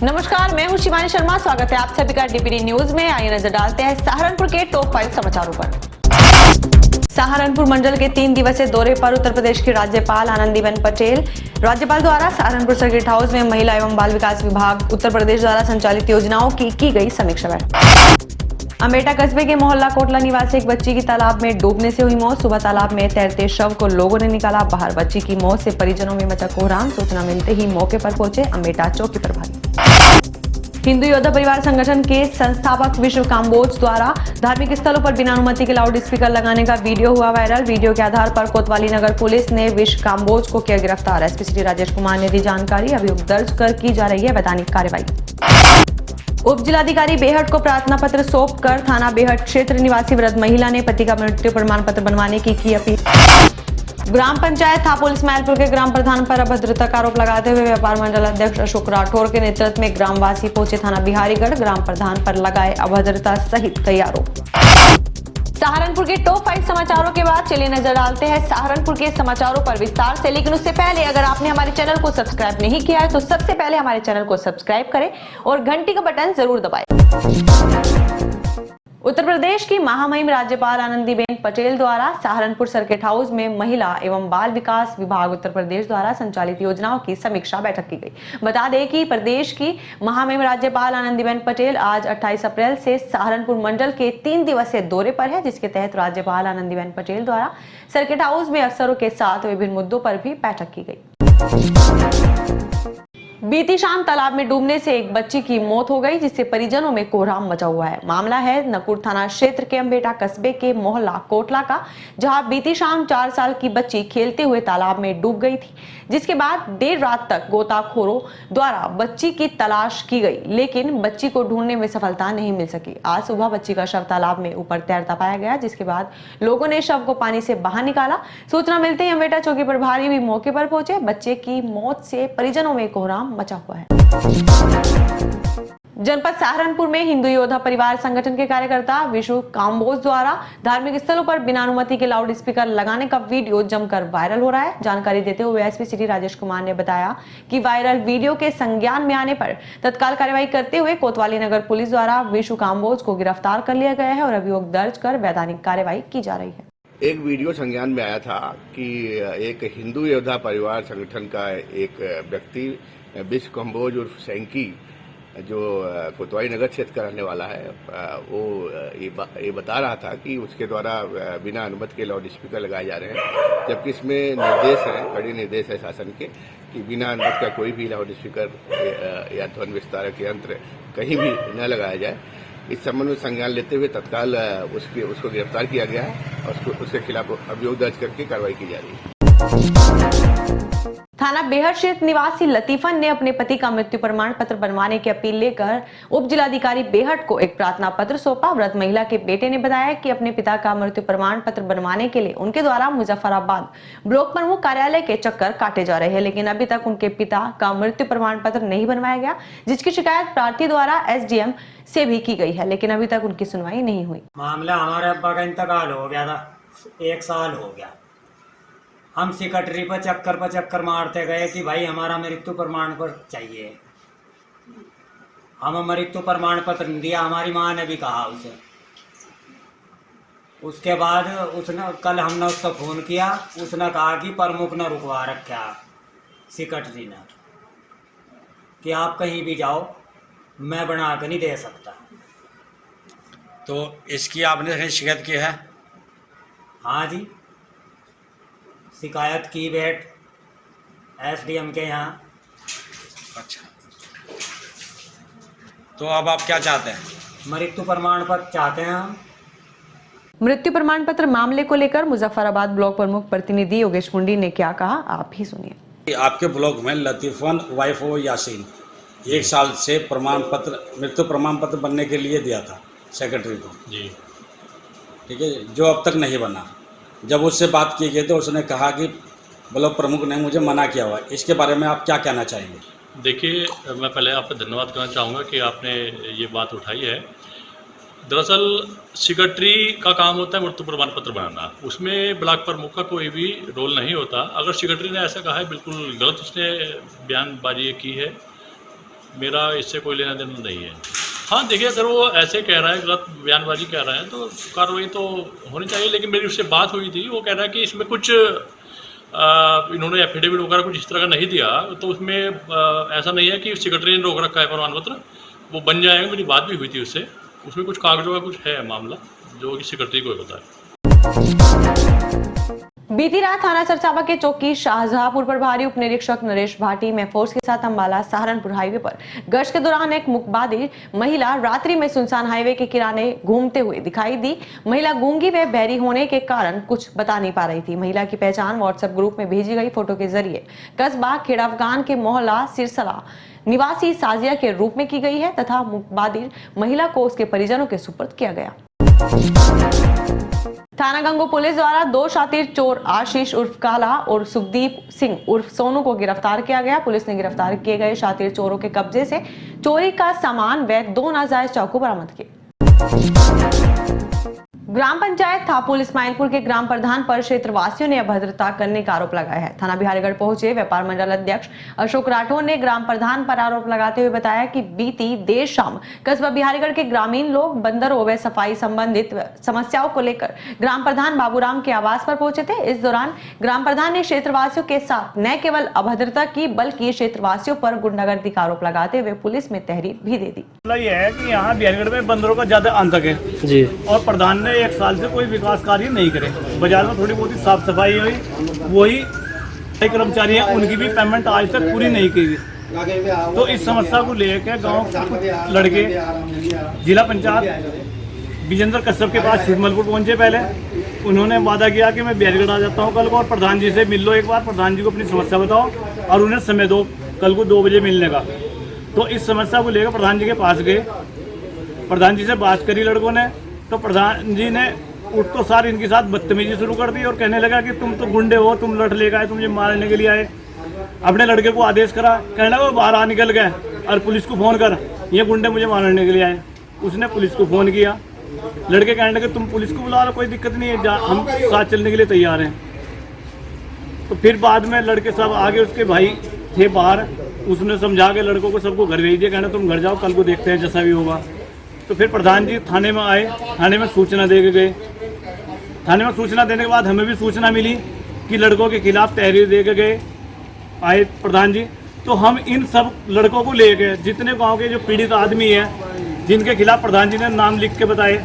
नमस्कार, मैं हूं शिवानी शर्मा। स्वागत है आप सभी का डीपीडी न्यूज में। आइए नजर डालते हैं सहारनपुर के टॉप 5 समाचारों पर। सहारनपुर मंडल के 3 दिवसीय दौरे पर उत्तर प्रदेश की राज्यपाल आनंदीबेन पटेल। राज्यपाल द्वारा सहारनपुर सर्किट हाउस में महिला एवं बाल विकास विभाग उत्तर प्रदेश द्वारा संचालित योजनाओं की गई समीक्षा बैठक। अमेठा कस्बे के मोहल्ला कोटला निवासी एक बच्ची की तालाब में डूबने से हुई मौत। सुबह तालाब में तैरते शव को लोगों ने निकाला बाहर। बच्ची की मौत से परिजनों में मचा कोहराम। सूचना मिलते ही मौके पर पहुंचे अमेठा चौकी प्रभारी। हिंदू योद्धा परिवार संगठन के संस्थापक विश्व काम्बोज द्वारा धार्मिक स्थलों पर बिना अनुमति के लाउड स्पीकर लगाने का वीडियो हुआ वायरल। वीडियो के आधार पर कोतवाली नगर पुलिस ने विश्व काम्बोज को किया गिरफ्तार। एसपी सिटी राजेश कुमार ने दी जानकारी। अभियोग दर्ज कर की जा रही है वैधानिक कार्रवाई। उप जिलाधिकारी बेहट को प्रार्थना पत्र सौंप कर थाना बेहट क्षेत्र निवासी वृद्ध महिला ने पति का मृत्यु प्रमाण पत्र बनवाने की अपील। ग्राम पंचायत थापुल इस्माइलपुर के ग्राम प्रधान पर अभद्रता का आरोप लगाते हुए व्यापार मंडल अध्यक्ष अशोक राठौर के नेतृत्व में ग्रामवासी पहुंचे थाना बिहारीगढ़। ग्राम प्रधान पर लगाए अभद्रता सहित कई आरोप। सहारनपुर के टॉप 5 समाचारों के बाद चलिए नजर डालते हैं सहारनपुर के समाचारों पर विस्तार से। लेकिन उससे पहले अगर आपने हमारे चैनल को सब्सक्राइब नहीं किया है तो सबसे पहले हमारे चैनल को सब्सक्राइब करें और घंटी का बटन जरूर दबाएं। उत्तर प्रदेश की महामहिम राज्यपाल आनंदीबेन पटेल द्वारा सहारनपुर सर्किट हाउस में महिला एवं बाल विकास विभाग उत्तर प्रदेश द्वारा संचालित योजनाओं की समीक्षा बैठक की गई। बता दें कि प्रदेश की महामहिम राज्यपाल आनंदीबेन पटेल आज 28 अप्रैल से सहारनपुर मंडल के 3 दिवसीय दौरे पर है, जिसके तहत राज्यपाल आनंदीबेन पटेल द्वारा सर्किट हाउस में अफसरों के साथ विभिन्न मुद्दों पर भी बैठक की गई। बीती शाम तालाब में डूबने से एक बच्ची की मौत हो गई, जिससे परिजनों में कोहराम मचा हुआ है। मामला है नकुर थाना क्षेत्र के अमेठा कस्बे के मोहल्ला कोटला का, जहां बीती शाम 4 साल की बच्ची खेलते हुए तालाब में डूब गई थी, जिसके बाद देर रात तक गोताखोरों द्वारा बच्ची की तलाश की गई, लेकिन बच्ची को ढूंढने में सफलता नहीं मिल सकी। आज सुबह बच्ची का शव तालाब में ऊपर तैरता पाया गया, जिसके बाद लोगों ने शव को पानी से बाहर निकाला। सूचना मिलते ही अमेठा चौकी प्रभारी भी मौके पर पहुंचे। बच्चे की मौत से परिजनों में कोहराम मचा हुआ है। जनपद सहारनपुर में हिंदू योद्धा परिवार संगठन के कार्यकर्ता विश्व काम्बोज द्वारा धार्मिक स्थलों पर बिना अनुमति के लाउड स्पीकर लगाने का वीडियो जमकर वायरल हो रहा है। जानकारी देते हुए एसपी सिटी राजेश कुमार ने बताया कि वायरल वीडियो के संज्ञान में आने पर तत्काल कार्रवाई करते हुए कोतवाली नगर पुलिस द्वारा विश्व काम्बोज को गिरफ्तार कर लिया गया है और अभियोग दर्ज कर वैधानिक कार्रवाई की जा रही है। एक वीडियो संज्ञान में आया था कि एक हिंदू योद्धा परिवार संगठन का एक व्यक्ति विश्व काम्बोज उर्फ सैंकी, जो कोतवाली नगर क्षेत्र का रहने वाला है, वो ये बता रहा था कि उसके द्वारा बिना अनुमति के लाउड स्पीकर लगाए जा रहे हैं, जबकि इसमें निर्देश है, कड़े निर्देश है शासन के कि बिना अनुमति का कोई भी लाउड स्पीकर या ध्वनि विस्तारक यंत्र कहीं भी न लगाया जाए। इस संबंध में संज्ञान लेते हुए तत्काल उसको गिरफ्तार किया गया है और उसके खिलाफ अभियोग दर्ज करके कार्रवाई की जा रही है। थाना बेहट क्षेत्र निवासी लतीफन ने अपने पति का मृत्यु प्रमाण पत्र बनवाने की अपील लेकर उप जिलाधिकारी बेहट को एक प्रार्थना पत्र सौंपा। वृद्ध महिला के बेटे ने बताया कि अपने पिता का मृत्यु प्रमाण पत्र बनवाने के लिए उनके द्वारा मुजफ्फराबाद ब्लॉक प्रमुख कार्यालय के चक्कर काटे जा रहे हैं, लेकिन अभी तक उनके पिता का मृत्यु प्रमाण पत्र नहीं बनवाया गया, जिसकी शिकायत प्रार्थी द्वारा एसडीएम से भी की गई है, लेकिन अभी तक उनकी सुनवाई नहीं हुई। मामला हमारे अब्बा का इंतकाल हो गया था, 1 साल हो गया। हम सेक्रेटरी पर चक्कर मारते गए कि भाई हमारा मृत्यु प्रमाण पत्र चाहिए। हम मृत्यु प्रमाण पत्र नहीं दिया, हमारी माँ ने भी कहा उसे। उसके बाद उसने कल हमने उसको फ़ोन किया, उसने कहा कि प्रमुख ने रुकवा रखा, सेक्रेटरी ने, कि आप कहीं भी जाओ, मैं बना कर नहीं दे सकता। तो इसकी आपने कहीं शिकायत की है? हाँ जी, शिकायत की बेट एसडीएम के यहाँ। अच्छा, तो अब आप क्या चाहते हैं? मृत्यु प्रमाण पत्र चाहते हैं हम। मृत्यु प्रमाण पत्र मामले को लेकर मुजफ्फराबाद ब्लॉक प्रमुख प्रतिनिधि योगेश मुंडी ने क्या कहा, आप ही सुनिए। आपके ब्लॉक में लतीफन वाइफ ओ यासीन 1 साल से मृत्यु प्रमाण पत्र बनने के लिए दिया था सेक्रेटरी को जी, ठीक है, जो अब तक नहीं बना। जब उससे बात की गई तो उसने कहा कि ब्लॉक प्रमुख ने मुझे मना किया हुआ है। इसके बारे में आप क्या कहना चाहेंगे? देखिए, मैं पहले आपका धन्यवाद करना चाहूँगा कि आपने ये बात उठाई है। दरअसल सेक्रेटरी का काम होता है मृत्यु प्रमाण पत्र बनाना, उसमें ब्लॉक प्रमुख का कोई भी रोल नहीं होता। अगर सेक्रेटरी ने ऐसा कहा है, बिल्कुल गलत उसने बयानबाजी की है। मेरा इससे कोई लेना देना नहीं है। हाँ देखिए, अगर वो ऐसे कह रहा है, गलत बयानबाजी कह रहा है, तो कार्रवाई तो होनी चाहिए। लेकिन मेरी उससे बात हुई थी, वो कह रहा है कि इसमें कुछ इन्होंने एफिडेविट वगैरह कुछ इस तरह का नहीं दिया, तो उसमें ऐसा नहीं है कि सेक्रेटरी ने रोक रखा है प्रमाण पत्र, वो बन जाएंगे। मेरी बात भी हुई थी उससे, उसमें कुछ कागजों का कुछ है मामला जो कि सेक्रेटरी को पता है। बीती रात थाना सरसावा के चौकी शाहजहांपुर प्रभारी उप निरीक्षक नरेश भाटी में फोर्स के साथ अंबाला सहारनपुर हाईवे पर गश्त के दौरान एक मुकबादिर महिला रात्रि में सुनसान हाईवे के किनारे घूमते हुए दिखाई दी। महिला गूंगी व बहरी होने के कारण कुछ बता नहीं पा रही थी। महिला की पहचान व्हाट्सएप ग्रुप में भेजी गई फोटो के जरिए कस्बा खेड़ा अफगान के मोहल्ला सिरसला निवासी साजिया के रूप में की गई है तथा मुकबादिर महिला को उसके परिजनों के सुपुर्द किया गया। थाना गंगो पुलिस द्वारा 2 शातिर चोर आशीष उर्फ काला और सुखदीप सिंह उर्फ सोनू को गिरफ्तार किया गया। पुलिस ने गिरफ्तार किए गए शातिर चोरों के कब्जे से चोरी का सामान व 2 नाजायज चाकू बरामद किए। ग्राम पंचायत थापुल इस्माइलपुर के ग्राम प्रधान पर क्षेत्रवासियों ने अभद्रता करने का आरोप लगाया है। थाना बिहारीगढ़ पहुंचे व्यापार मंडल अध्यक्ष अशोक राठौर ने ग्राम प्रधान पर आरोप लगाते हुए बताया कि बीती देर शाम कस्बा बिहारीगढ़ के ग्रामीण लोग बंदरों व सफाई संबंधित समस्याओं को लेकर ग्राम प्रधान बाबूराम के आवास पर पहुंचे थे। इस दौरान ग्राम प्रधान ने क्षेत्रवासियों के साथ न केवल अभद्रता की बल्कि क्षेत्रवासियों पर गुंडागर्दी का आरोप लगाते हुए पुलिस में तहरीर भी दे दी। ये है कि यहाँ बिहारीगढ़ में बंदरों का ज्यादा आतंक है जी, और प्रधान ने 1 साल से कोई विकास कार्य नहीं करे। बाजार में थोड़ी बहुत ही साफ सफाई हुई, वही कर्मचारी हैं उनकी भी पेमेंट आज तक पूरी नहीं की गई। तो इस समस्या को लेकर गांव के लड़के जिला पंचायत विजेंद्र कश्यप के पास छिटमलपुर पहुंचे। पहले उन्होंने वादा किया कि मैं बिहारीगढ़ आ जाता हूं कल को और प्रधान जी से मिल लो, एक बार प्रधान जी को अपनी समस्या बताओ और उन्हें समय दो कल को 2 बजे मिलने का। तो इस समस्या को लेकर प्रधान जी के पास गए, प्रधान जी से बात करी लड़कों ने, तो प्रधान जी ने उठ तो सार इनके साथ बदतमीजी शुरू कर दी और कहने लगा कि तुम तो गुंडे हो, तुम लठ लेकर आए, तुम मुझे मारने के लिए आए। अपने लड़के को आदेश करा, कहने लगा वो बाहर आ निकल गए और पुलिस को फ़ोन कर, ये गुंडे मुझे मारने के लिए आए। उसने पुलिस को फ़ोन किया, लड़के कहने लगे तुम पुलिस को बुला लो, कोई दिक्कत नहीं है, हम साथ चलने के लिए तैयार हैं। तो फिर बाद में लड़के सब आगे, उसके भाई थे बाहर, उसने समझा के लड़कों को सबको घर भेज दिया, कहना तुम घर जाओ, कल को देखते हैं जैसा भी होगा। तो फिर प्रधान जी थाने में आए, थाने में सूचना दे के गए। थाने में सूचना देने के बाद हमें भी सूचना मिली कि लड़कों के खिलाफ तहरीर दे के गए आए प्रधान जी। तो हम इन सब लड़कों को लेके जितने गांव के जो पीड़ित आदमी हैं जिनके खिलाफ प्रधान जी ने नाम लिख के बताए।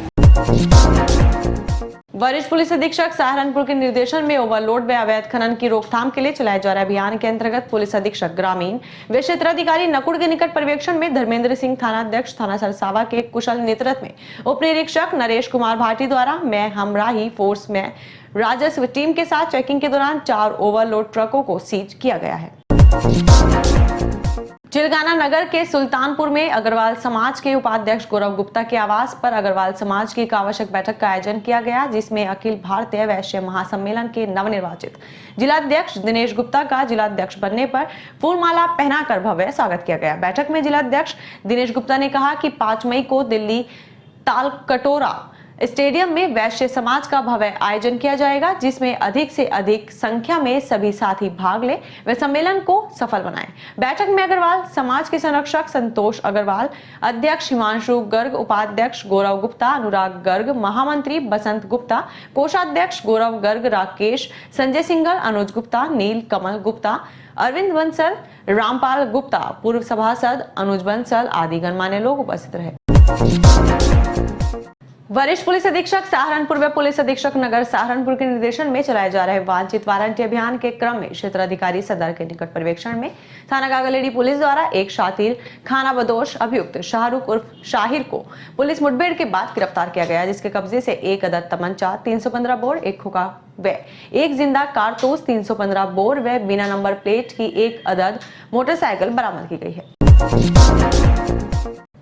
वरिष्ठ पुलिस अधीक्षक सहारनपुर के निर्देशन में ओवरलोड व अवैध खनन की रोकथाम के लिए चलाए जा रहे अभियान के अंतर्गत पुलिस अधीक्षक ग्रामीण व क्षेत्राधिकारी नकुड़ के निकट पर्यवेक्षण में धर्मेंद्र सिंह थाना अध्यक्ष थाना सरसावा के कुशल नेतृत्व में उप निरीक्षक नरेश कुमार भाटी द्वारा मैं हमराही फोर्स में राजस्व टीम के साथ चेकिंग के दौरान 4 ओवरलोड ट्रकों को सीज किया गया है। चिलगाना नगर के सुल्तानपुर में अग्रवाल समाज के उपाध्यक्ष गौरव गुप्ता के आवास पर अग्रवाल समाज की एक आवश्यक बैठक का आयोजन किया गया, जिसमें अखिल भारतीय वैश्य महासम्मेलन के नवनिर्वाचित जिलाध्यक्ष दिनेश गुप्ता का जिलाध्यक्ष बनने पर फूलमाला पहनाकर भव्य स्वागत किया गया। बैठक में जिलाध्यक्ष दिनेश गुप्ता ने कहा कि 5 मई को दिल्ली तालकटोरा स्टेडियम में वैश्य समाज का भव्य आयोजन किया जाएगा, जिसमें अधिक से अधिक संख्या में सभी साथी भाग ले व सम्मेलन को सफल बनाएं। बैठक में अग्रवाल समाज के संरक्षक संतोष अग्रवाल, अध्यक्ष हिमांशु गर्ग, उपाध्यक्ष गौरव गुप्ता, अनुराग गर्ग, महामंत्री बसंत गुप्ता, कोषाध्यक्ष गौरव गर्ग, राकेश, संजय सिंघल, अनुज गुप्ता, नील कमल गुप्ता, अरविंद बंसल, रामपाल गुप्ता, पूर्व सभासद अनुज बंसल आदि गणमान्य लोग उपस्थित रहे। वरिष्ठ पुलिस अधीक्षक सहारनपुर व पुलिस अधीक्षक नगर सहारनपुर के निर्देशन में चलाए जा रहे वांछित वारंटी अभियान के क्रम में क्षेत्र अधिकारी सदर के निकट पर्यवेक्षण में थाना गागलेडी पुलिस द्वारा एक शातिर खाना बदोश अभियुक्त शाहरुख उर्फ शाहिर को पुलिस मुठभेड़ के बाद गिरफ्तार किया गया, जिसके कब्जे से 1 अदद तमंचा, 315 बोर, 1 खोखा व 1 जिंदा कारतूस, 315 बोर व बिना नंबर प्लेट की 1 अदद मोटरसाइकिल बरामद की गई है।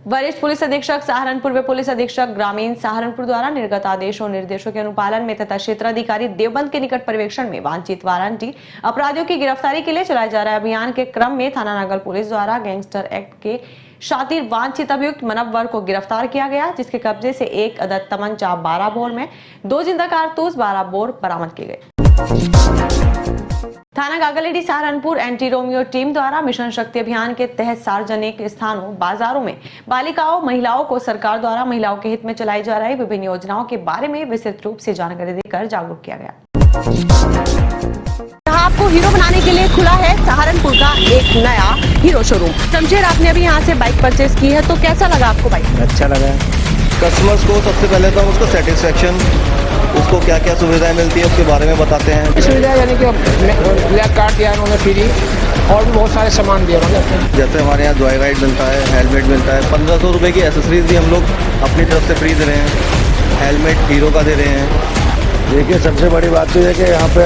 वरिष्ठ पुलिस अधीक्षक सहारनपुर व पुलिस अधीक्षक ग्रामीण सहारनपुर द्वारा निर्गत आदेशों निर्देशों के अनुपालन में तथा क्षेत्राधिकारी देवबंद के निकट पर्यवेक्षण में वांछित वारंटी अपराधियों की गिरफ्तारी के लिए चलाए जा रहे अभियान के क्रम में थाना नगर पुलिस द्वारा गैंगस्टर एक्ट के शातिर वांछित अभियुक्त मनव्वर को गिरफ्तार किया गया, जिसके कब्जे से 1 अदद तमंचा 12 बोर में 2 जिंदा कारतूस 12 बोर बरामद किए गए। थाना गागलेडी सहारनपुर एंटी रोमियो टीम द्वारा मिशन शक्ति अभियान के तहत सार्वजनिक स्थानों, बाजारों में बालिकाओं, महिलाओं को सरकार द्वारा महिलाओं के हित में चलाई जा रही विभिन्न योजनाओं के बारे में विस्तृत रूप से जानकारी देकर जागरूक किया गया। आपको हीरो बनाने के लिए खुला है सहारनपुर का एक नया हीरो शोरूम। शमशेर, आपने अभी यहाँ से बाइक परचेज की है, तो कैसा लगा आपको बाइक? अच्छा लगा। कस्टमर्स को सबसे पहले तो हम उसको सेटिस्फेक्शन, उसको क्या क्या सुविधाएं मिलती है उसके बारे में बताते हैं। सुविधा यानी कि ब्लैक कार्ड दिया उन्होंने फ्री, और भी बहुत सारे सामान दिए उन्होंने। जैसे हमारे यहाँ जॉय राइड मिलता है, हेलमेट मिलता है, 1500 रुपये की एसेसरीज भी हम लोग अपनी तरफ से फ्री दे रहे हैं। हेलमेट हीरो का दे रहे हैं। देखिए, सबसे बड़ी बात तो ये कि यहाँ पे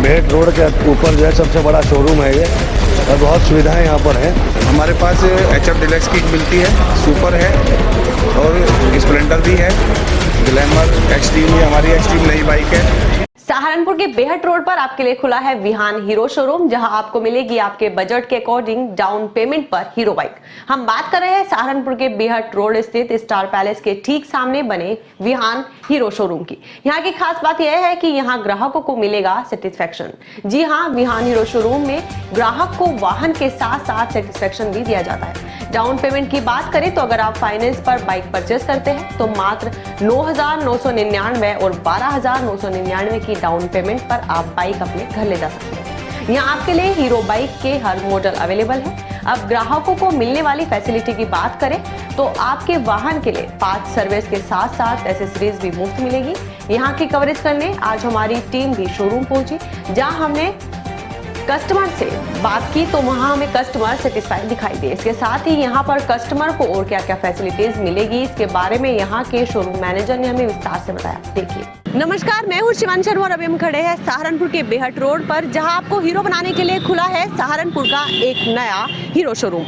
मेट रोड के ऊपर जो है सबसे बड़ा शोरूम है ये, और बहुत सुविधाएं यहाँ पर हैं। हमारे पास HF डिलक्स किट मिलती है, सुपर है और स्प्लेंडर भी है, ग्लैमर, एक्सट्रीम भी हमारी एक्सट्रीम नई बाइक है। सहारनपुर के बेहट रोड पर आपके लिए खुला है विहान हीरो शोरूम, जहां आपको मिलेगी आपके बजट के अकॉर्डिंग डाउन पेमेंट पर हीरो बाइक। हम बात कर रहे हैं सहारनपुर के बेहट रोड स्थित स्टार पैलेस के ठीक सामने बने विहान हीरो शोरूम की। यहाँ की खास बात यह है कि यहाँ ग्राहकों को मिलेगा सेटिस्फेक्शन। जी हाँ, विहान हीरो शोरूम में ग्राहक को वाहन के साथ साथ सेटिस्फेक्शन भी दिया जाता है। डाउन पेमेंट की बात करें तो अगर आप फाइनेंस पर बाइक परचेस करते हैं तो मात्र 9,999 और 12,999 की डाउन पेमेंट पर आप बाइक अपने घर ले जा सकते हैं। यहाँ आपके लिए हीरो बाइक के हर मॉडल अवेलेबल है। अब ग्राहकों को मिलने वाली फैसिलिटी की बात करें तो आपके वाहन के लिए 5 सर्विस के साथ साथ एसेसरीज भी मुफ्त मिलेगी। यहाँ की कवरेज करने आज हमारी टीम भी शोरूम पहुंची, जहां हमने कस्टमर से बात की तो वहां हमें कस्टमर सेटिस्फाइड दिखाई दिए। इसके साथ ही यहाँ पर कस्टमर को और क्या क्या फैसिलिटीज मिलेगी, इसके बारे में यहाँ के शोरूम मैनेजर ने हमें विस्तार से बताया। देखिए। नमस्कार, मैं हूँ शिवानी शर्मा और अभी हम खड़े हैं सहारनपुर के बेहट रोड पर, जहाँ आपको हीरो बनाने के लिए खुला है सहारनपुर का एक नया हीरो शोरूम।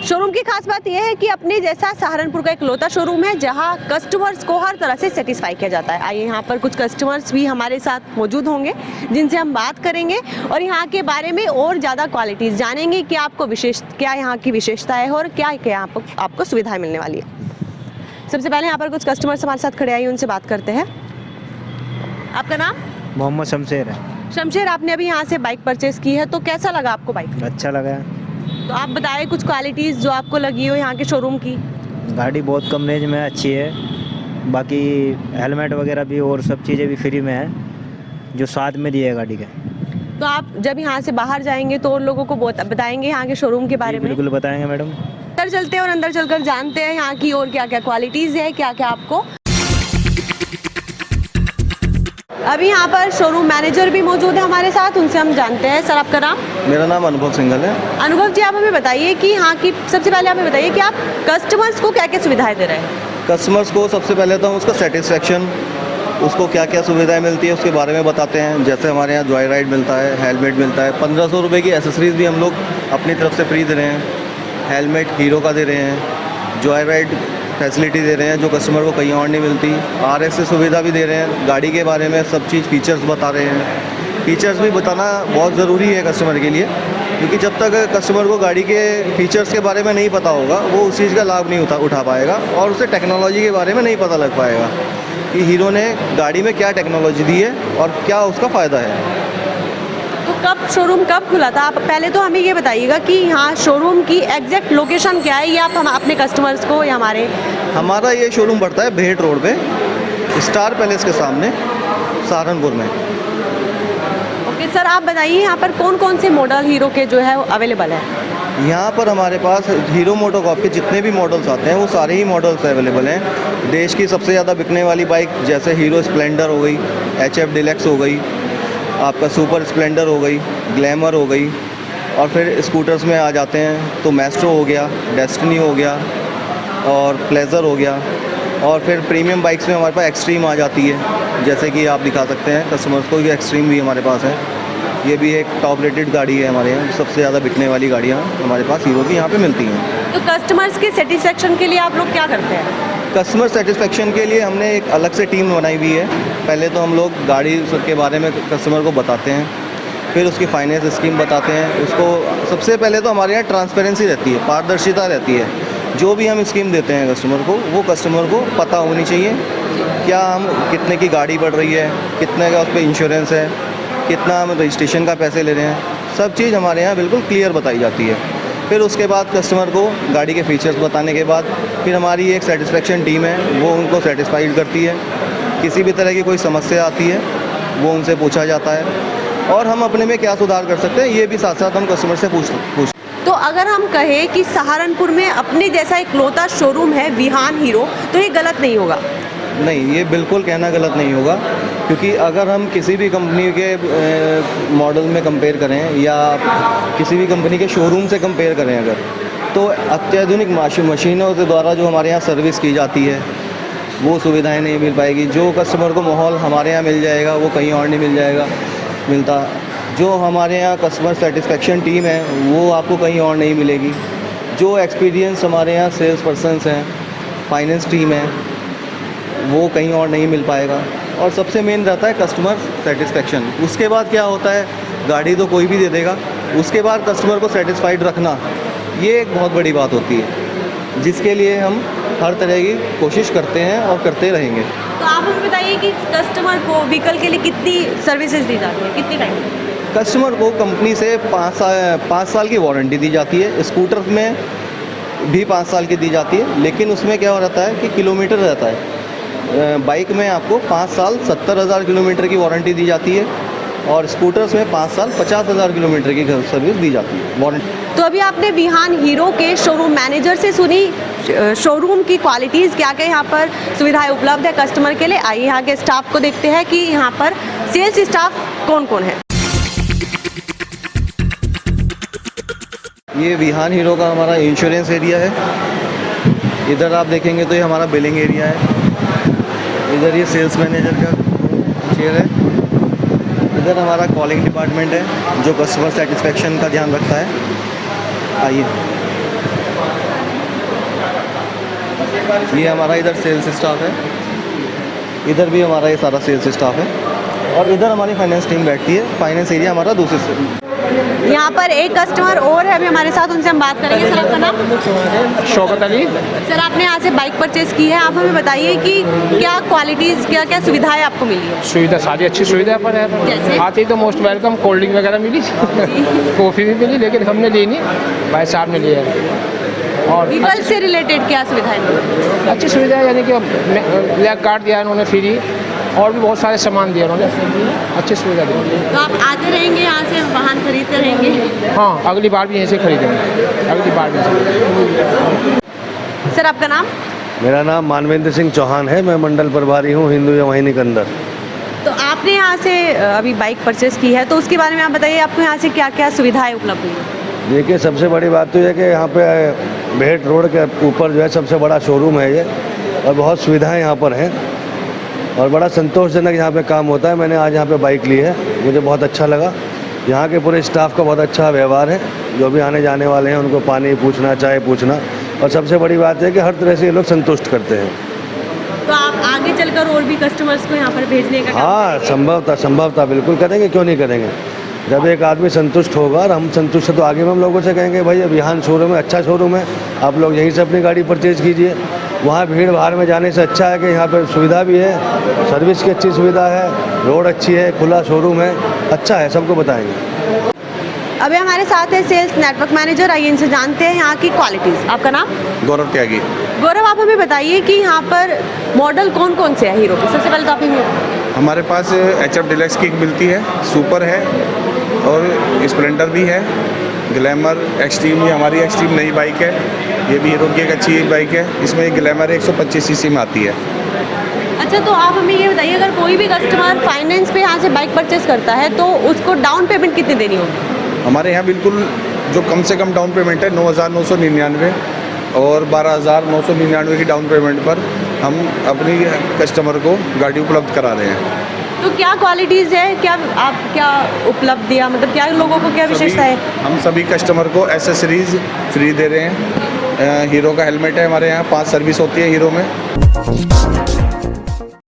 शोरूम की खास बात यह है कि अपने जैसा सहारनपुर का इकलौता शोरूम है जहां कस्टमर्स को हर तरह से सेटिस्फाई किया जाता है। आइए यहाँ पर कुछ कस्टमर्स भी हमारे साथ मौजूद होंगे जिनसे हम बात करेंगे और यहाँ के बारे में और ज़्यादा क्वालिटीज़ जानेंगे कि आपको क्या यहाँ की विशेषता है और क्या क्या आपको सुविधाएँ मिलने वाली है। सबसे पहले यहाँ पर कुछ कस्टमर्स हमारे साथ खड़े आइए, उनसे बात करते हैं। आपका नाम? मोहम्मद शमशेर है। शमशेर, आपने अभी यहाँ से बाइक परचेज की है, तो कैसा लगा आपको बाइक? अच्छा लगा। तो आप बताएं कुछ क्वालिटीज़ जो आपको लगी हो यहाँ के शोरूम की। गाड़ी बहुत कम रेंज में अच्छी है, बाकी हेलमेट वगैरह भी और सब चीज़ें भी फ्री में है जो साथ में दिए है गाड़ी के। तो आप जब यहाँ से बाहर जाएंगे तो और लोगों को बताएंगे यहाँ के शोरूम के बारे में? बिल्कुल बताएंगे मैडम। अंदर चलते हैं और अंदर चलकर जानते हैं यहाँ की और क्या क्या क्वालिटीज़ है, क्या क्या आपको। अभी यहाँ पर शोरूम मैनेजर भी मौजूद है हमारे साथ, उनसे हम जानते हैं। सर, आपका नाम? मेरा नाम अनुभव सिंघल है। अनुभव जी, आप हमें बताइए कि यहाँ की सबसे पहले हमें बताइए कि आप कस्टमर्स को क्या क्या सुविधाएं दे रहे हैं? कस्टमर्स को सबसे पहले तो हम उसका सेटिस्फेक्शन, उसको क्या क्या सुविधाएं मिलती है उसके बारे में बताते हैं। जैसे हमारे यहाँ जॉय राइड मिलता है, हेलमेट मिलता है, 1500 रुपये की एसेसरीज भी हम लोग अपनी तरफ से फ्री दे रहे हैं। हेलमेट हीरो का दे रहे हैं, जॉय राइड फैसिलिटी दे रहे हैं जो कस्टमर को कहीं और नहीं मिलती। RS से सुविधा भी दे रहे हैं। गाड़ी के बारे में सब चीज़ फीचर्स बता रहे हैं। फीचर्स भी बताना बहुत ज़रूरी है कस्टमर के लिए, क्योंकि जब तक कस्टमर को गाड़ी के फीचर्स के बारे में नहीं पता होगा वो उस चीज़ का लाभ नहीं उठा पाएगा और उसे टेक्नोलॉजी के बारे में नहीं पता लग पाएगा कि हीरो ने गाड़ी में क्या टेक्नोलॉजी दी है और क्या उसका फ़ायदा है। तो शोरूम कब खुला था? आप पहले तो हमें ये बताइएगा कि यहाँ शोरूम की एग्जैक्ट लोकेशन क्या है, ये आप हम अपने कस्टमर्स को या हमारा ये शोरूम पड़ता है बेहट रोड पे, स्टार पैलेस के सामने, सहारनपुर में। ओके सर, आप बताइए यहाँ पर कौन कौन से मॉडल हीरो के जो है वो अवेलेबल है? यहाँ पर हमारे पास हीरो मोटोकॉर्प के जितने भी मॉडल्स आते हैं वो सारे ही मॉडल्स अवेलेबल हैं। देश की सबसे ज़्यादा बिकने वाली बाइक जैसे हीरो स्प्लेंडर हो गई, HF डिलक्स हो गई, आपका सुपर स्प्लेंडर हो गई, ग्लैमर हो गई, और फिर स्कूटर्स में आ जाते हैं तो मैस्ट्रो हो गया, डेस्टिनी हो गया और प्लेजर हो गया, और फिर प्रीमियम बाइक्स में हमारे पास एक्सट्रीम आ जाती है। जैसे कि आप दिखा सकते हैं कस्टमर्स को, ये एक्सट्रीम भी हमारे पास है। ये भी एक टॉप रेटेड गाड़ी है हमारे यहाँ, सबसे ज़्यादा बिकने वाली गाड़ियाँ हमारे पास हीरो की यहाँ पे मिलती हैं। तो कस्टमर्स के सेटिस्फेक्शन के लिए आप लोग क्या करते हैं? कस्टमर सेटिस्फेक्शन के लिए हमने एक अलग से टीम बनाई हुई है। पहले तो हम लोग गाड़ी के बारे में कस्टमर को बताते हैं, फिर उसकी फाइनेंस स्कीम बताते हैं उसको। सबसे पहले तो हमारे यहाँ ट्रांसपेरेंसी रहती है, पारदर्शिता रहती है। जो भी हम स्कीम देते हैं कस्टमर को, वो कस्टमर को पता होनी चाहिए क्या हम कितने की गाड़ी पड़ रही है, कितने का उस पर इंश्योरेंस है, कितना हम रजिस्ट्रेशन का पैसे ले रहे हैं, सब चीज़ हमारे यहाँ बिल्कुल क्लियर बताई जाती है। फिर उसके बाद कस्टमर को गाड़ी के फीचर्स बताने के बाद फिर हमारी एक सेटिस्फेक्शन टीम है, वो उनको सेटिस्फाइड करती है। किसी भी तरह की कोई समस्या आती है वो उनसे पूछा जाता है और हम अपने में क्या सुधार कर सकते हैं ये भी साथ साथ हम कस्टमर से पूछ। तो अगर हम कहें कि सहारनपुर में अपने जैसा इकलौता शोरूम है विहान हीरो, तो ये गलत नहीं होगा? नहीं, ये बिल्कुल कहना गलत नहीं होगा, क्योंकि अगर हम किसी भी कंपनी के मॉडल में कंपेयर करें या किसी भी कंपनी के शोरूम से कंपेयर करें अगर, तो अत्याधुनिक मशीनों के द्वारा जो हमारे यहाँ सर्विस की जाती है वो सुविधाएं नहीं मिल पाएगी। जो कस्टमर को माहौल हमारे यहाँ मिल जाएगा वो कहीं और नहीं मिलता। जो हमारे यहाँ कस्टमर सेटिस्फेक्शन टीम है वो आपको कहीं और नहीं मिलेगी। जो एक्सपीरियंस हमारे यहाँ सेल्स पर्सनस हैं, फाइनेंस टीम है, वो कहीं और नहीं मिल पाएगा। और सबसे मेन रहता है कस्टमर सेटिस्फेक्शन। उसके बाद क्या होता है, गाड़ी तो कोई भी दे देगा, उसके बाद कस्टमर को सेटिस्फाइड रखना ये एक बहुत बड़ी बात होती है, जिसके लिए हम हर तरह की कोशिश करते हैं और करते रहेंगे। तो आप हमें बताइए कि कस्टमर को व्हीकल के लिए कितनी सर्विसेज दी जाती है, कितने टाइम? कस्टमर को कंपनी से 5 साल की वारंटी दी जाती है। स्कूटर में भी 5 साल की दी जाती है, लेकिन उसमें क्या हो रहता है कि किलोमीटर रहता है। बाइक में आपको 5 साल 70,000 किलोमीटर की वारंटी दी जाती है और स्कूटर्स में 5 साल 50,000 किलोमीटर की सर्विस दी जाती है वारंटी। तो अभी आपने विहान हीरो के शोरूम मैनेजर से सुनी शोरूम की क्वालिटीज़, क्या क्या यहाँ पर सुविधाएं उपलब्ध है कस्टमर के लिए। आइए यहाँ के स्टाफ को देखते हैं कि यहाँ पर सेल्स स्टाफ कौन कौन है। ये विहान हीरो का हमारा इंश्योरेंस एरिया है। इधर आप देखेंगे तो ये हमारा बिलिंग एरिया है। इधर ये सेल्स मैनेजर का चेयर है। इधर हमारा कॉलिंग डिपार्टमेंट है जो कस्टमर सेटिस्फेक्शन का ध्यान रखता है। आइए, ये हमारा इधर सेल्स स्टाफ है। इधर भी हमारा ये सारा सेल्स स्टाफ है और इधर हमारी फाइनेंस टीम बैठती है। फाइनेंस एरिया हमारा दूसरे से। यहाँ पर एक कस्टमर और है अभी हमारे साथ, उनसे हम बात करेंगे। सर, आपका नाम? शौकत अली। सर, आपने यहाँ से बाइक परचेज की है, आप हमें बताइए कि क्या क्वालिटीज़, क्या क्या सुविधाएं आपको मिली है? सुविधा सारी अच्छी सुविधा पर है। जैसे? आते ही तो मोस्ट वेलकम, कोल्ड ड्रिंक वगैरह मिली, कॉफ़ी भी मिली, लेकिन हमने ली नहीं, भाई साहब ने लिया है। और व्हीकल से रिलेटेड क्या सुविधाएं मिली? अच्छी सुविधा है, यानी कि ब्लैक कार्ड दिया उन्होंने फ्री, और भी बहुत सारे सामान दिए उन्होंने, अच्छी सुविधा दी। तो आप आते रहेंगे यहाँ से, वाहन खरीदते रहेंगे? हाँ, अगली बार भी यहीं से खरीदेंगे, अगली बार भी। सर, आपका नाम? मेरा नाम मानवेंद्र सिंह चौहान है, मैं मंडल प्रभारी हूँ हिंदू वाहिनी के अंदर। तो आपने यहाँ से अभी बाइक परचेज की है, तो उसके बारे में आप बताइए, आपको यहाँ से क्या क्या सुविधाएं उपलब्ध हुई है? देखिए, सबसे बड़ी बात तो यह कि यहाँ पे भेट रोड के ऊपर जो है सबसे बड़ा शोरूम है ये, और बहुत सुविधाएं यहाँ पर हैं और बड़ा संतोषजनक यहाँ पे काम होता है। मैंने आज यहाँ पे बाइक ली है, मुझे बहुत अच्छा लगा। यहाँ के पूरे स्टाफ का बहुत अच्छा व्यवहार है, जो भी आने जाने वाले हैं उनको पानी पूछना, चाय पूछना, और सबसे बड़ी बात है कि हर तरह से ये लोग संतुष्ट करते हैं। तो आप आगे चलकर और भी कस्टमर्स को यहाँ पर भेजने का? हाँ, संभवतः बिल्कुल करेंगे, क्यों नहीं करेंगे। जब एक आदमी संतुष्ट होगा और हम संतुष्ट है तो आगे में हम लोगों से कहेंगे भाई विहान शोरूम है, अच्छा शोरूम है, आप लोग यहीं से अपनी गाड़ी परचेज़ कीजिए। वहाँ भीड़ भाड़ में जाने से अच्छा है कि यहाँ पर सुविधा भी है, सर्विस की अच्छी सुविधा है, रोड अच्छी है, खुला शोरूम है, अच्छा है, सबको बताएंगे। अभी हमारे साथ है सेल्स नेटवर्क मैनेजर, आइए इनसे जानते हैं यहाँ की क्वालिटीज़। आपका नाम? गौरव त्यागी। गौरव, आप हमें बताइए कि यहाँ पर मॉडल कौन कौन से है हीरो के? सबसे पहले तो आप हमें हमारे पास HF डिलक्स किक मिलती है, सुपर है और स्प्लेंडर भी है, ग्लैमर, एक्सट्रीम, ये हमारी एक्सट्रीम नई बाइक है, ये भी हीरो की एक अच्छी बाइक है। इसमें ग्लैमर 125 सीसी में आती है। अच्छा, तो आप हमें ये बताइए, अगर कोई भी कस्टमर फाइनेंस पे यहाँ से बाइक परचेस करता है तो उसको डाउन पेमेंट कितनी देनी होगी? हमारे यहाँ बिल्कुल जो कम से कम डाउन पेमेंट है 9,999 और 12,999 की डाउन पेमेंट पर हम अपनी कस्टमर को गाड़ी उपलब्ध करा रहे हैं। तो क्या क्वालिटीज़ है, क्या आप क्या उपलब्धियाँ, मतलब क्या लोगों को क्या विशेषता है? हम सभी कस्टमर को एसेसरीज फ्री दे रहे हैं। हीरो का हेलमेट है हमारे यहाँ, 5 सर्विस होती है हीरो में।